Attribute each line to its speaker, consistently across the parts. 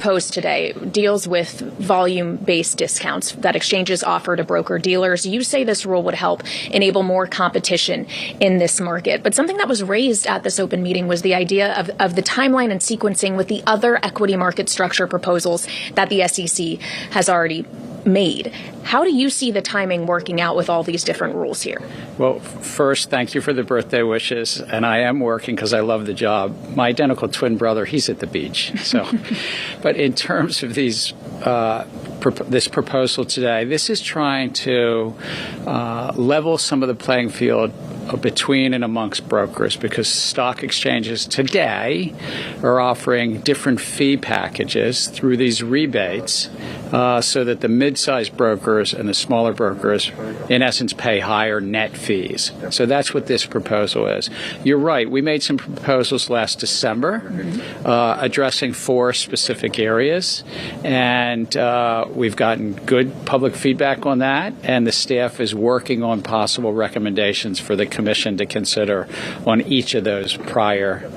Speaker 1: proposed today deals with volume-based discounts that exchanges offer to broker-dealers. You say this rule would help enable more competition in this market. But something that was raised at this open meeting was the idea of the timeline and sequencing with the other equity market structure proposals that the SEC has already made. How do you see the timing working out with all these different rules here?
Speaker 2: Well, first, thank you for the birthday wishes. And I am working because I love the job. My identical twin brother, he's at the beach. So, but in terms of these, this proposal today, this is trying to level some of the playing field between and amongst brokers, because stock exchanges today are offering different fee packages through these rebates so that the mid-sized brokers and the smaller brokers, in essence, pay higher net fees. So that's what this proposal is. You're right. We made some proposals last December addressing 4 specific areas, and we've gotten good public feedback on that, and the staff is working on possible recommendations for the Commission to consider on each of those prior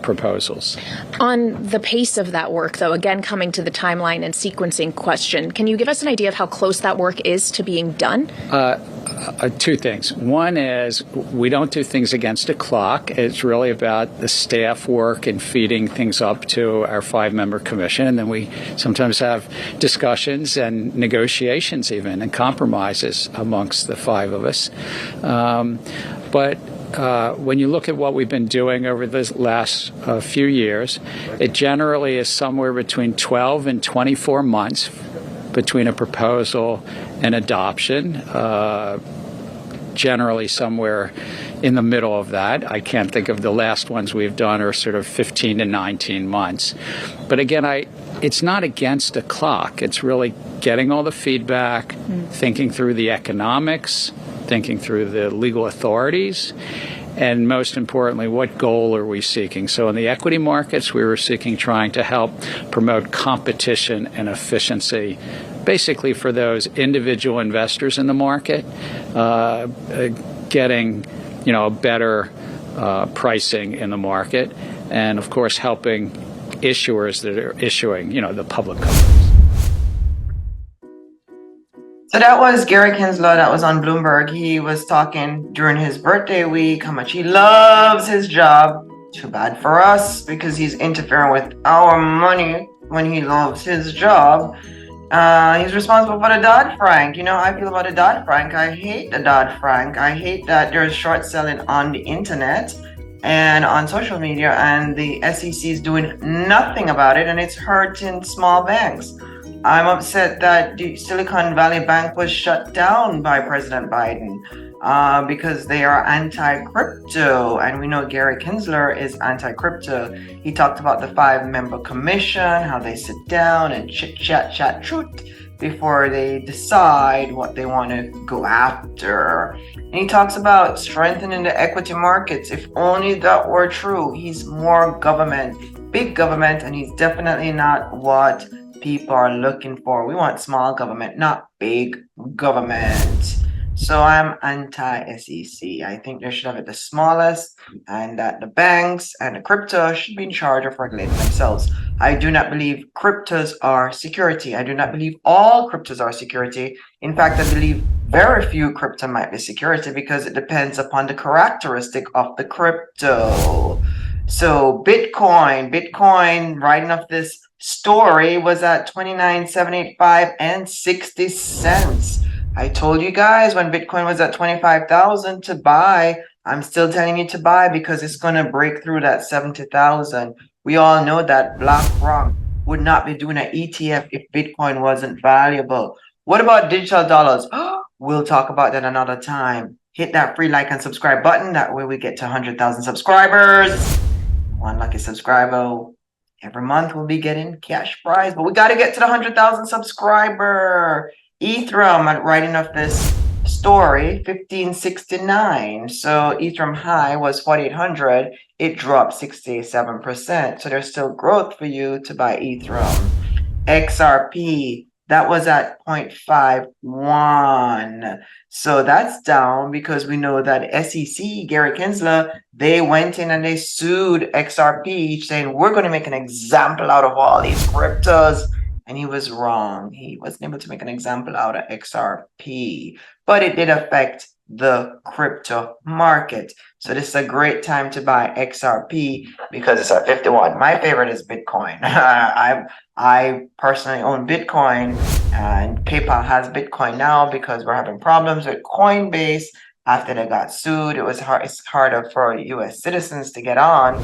Speaker 2: proposals.
Speaker 1: On the pace of that work, though, again, coming to the timeline and sequencing question, can you give us an idea of how close that work is to being done?
Speaker 2: 2 things. One is we don't do things against a clock. It's really about the staff work and feeding things up to our 5-member commission. And then we sometimes have discussions and negotiations even and compromises amongst the 5 of us. But when you look at what we've been doing over the last few years, it generally is somewhere between 12 and 24 months between a proposal and adoption, generally somewhere in the middle of that. I can't think of the last ones we've done are sort of 15 to 19 months. But again, it's not against a clock. It's really getting all the feedback, thinking through the economics, thinking through the legal authorities, and most importantly, what goal are we seeking? So in the equity markets, we were trying to help promote competition and efficiency, basically for those individual investors in the market, getting a better pricing in the market, and of course helping issuers that are issuing the public companies.
Speaker 3: So that was Gary Gensler. That was on Bloomberg. He was talking during his birthday week how much he loves his job. Too bad for us because he's interfering with our money when he loves his job. He's responsible for the Dodd-Frank. You know how I feel about the Dodd-Frank. I hate the Dodd-Frank. I hate that there's short selling on the internet and on social media, and the SEC is doing nothing about it, and it's hurting small banks. I'm upset that the Silicon Valley Bank was shut down by President Biden because they are anti-crypto. And we know Gary Gensler is anti-crypto. He talked about the 5-member commission, how they sit down and chat truth before they decide what they want to go after. And he talks about strengthening the equity markets. If only that were true. He's more government, big government, and he's definitely not what people are looking for. We want small government, not big government. So I'm anti-SEC. I think they should have it the smallest, and that the banks and the crypto should be in charge of regulating themselves. I do not believe cryptos are security. I do not believe all cryptos are security. In fact, I believe very few crypto might be security because it depends upon the characteristic of the crypto. So Bitcoin, writing off this story, was at 29,785 and 60 cents. I told you guys when Bitcoin was at 25,000 to buy. I'm still telling you to buy because it's going to break through that 70,000. We all know that BlackRock would not be doing an ETF if Bitcoin wasn't valuable. What about digital dollars? We'll talk about that another time. Hit that free like and subscribe button. That way we get to 100,000 subscribers. One lucky subscriber every month will be getting cash prize, but we got to get to the 100,000 subscriber. Ethereum, writing off this story, 1569. So Ethereum high was 4,800. It dropped 67%. So there's still growth for you to buy Ethereum. XRP That was at 0.51. So that's down because we know that SEC, Gary Gensler, they went in and they sued XRP saying, we're going to make an example out of all these cryptos. And he was wrong. He wasn't able to make an example out of XRP, but it did affect the crypto market. So this is a great time to buy XRP because it's at 51. My favorite is Bitcoin. I personally own Bitcoin, and PayPal has Bitcoin now because we're having problems with Coinbase after they got sued. It's harder for US citizens to get on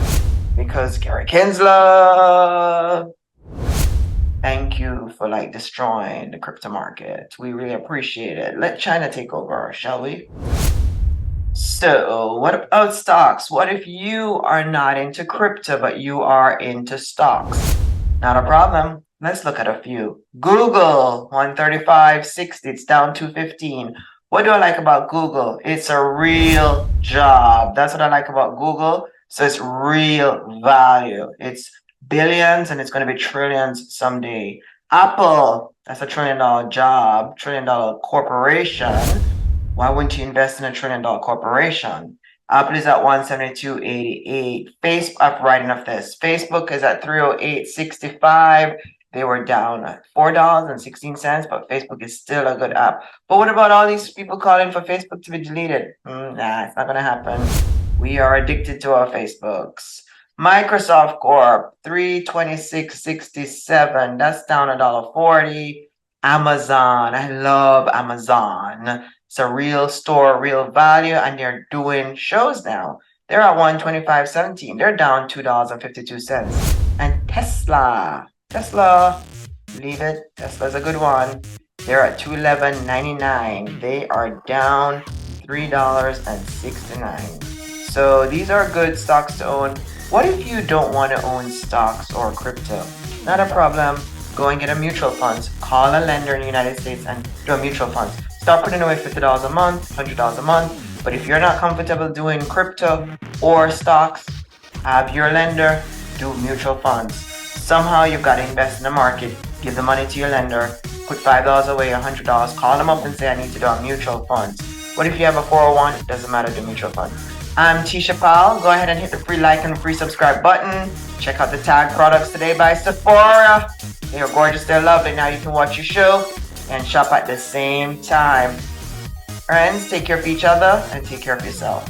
Speaker 3: because Gary Gensler, thank you for destroying the crypto market. We really appreciate it. Let China take over, shall we? So what about stocks? What if you are not into crypto, but you are into stocks? Not a problem. Let's look at a few. Google, 135.60. It's down 215. What do I like about Google? It's a real job. That's what I like about Google. So it's real value. It's billions and it's going to be trillions someday. Apple, that's $1 trillion job, $1 trillion corporation. Why wouldn't you invest in $1 trillion corporation? Apple is at 172.88. Facebook, writing of this. Facebook is at 308.65. They were down at $4.16, but Facebook is still a good app. But what about all these people calling for Facebook to be deleted? Nah, it's not going to happen. We are addicted to our Facebooks. Microsoft Corp, 326.67. That's down $1.40. Amazon, I love Amazon. It's a real store, real value, and they're doing shows now. They're at 125.17. They're down $2.52. And Tesla, leave it. Tesla's a good one. They're at $211.99. They are down $3.69. So these are good stocks to own. What if you don't want to own stocks or crypto? Not a problem. Go and get a mutual fund. Call a lender in the United States and do a mutual fund. Start putting away $50 a month, $100 a month. But if you're not comfortable doing crypto or stocks, have your lender do mutual funds. Somehow you've got to invest in the market. Give the money to your lender. Put $5 away, $100. Call them up and say, I need to do a mutual fund. What if you have a 401? It doesn't matter, do mutual fund. I'm Tisha Powell. Go ahead and hit the free like and free subscribe button. Check out the tag products today by Sephora. They are gorgeous. They're lovely. Now you can watch your show and shop at the same time. Friends, take care of each other and take care of yourself.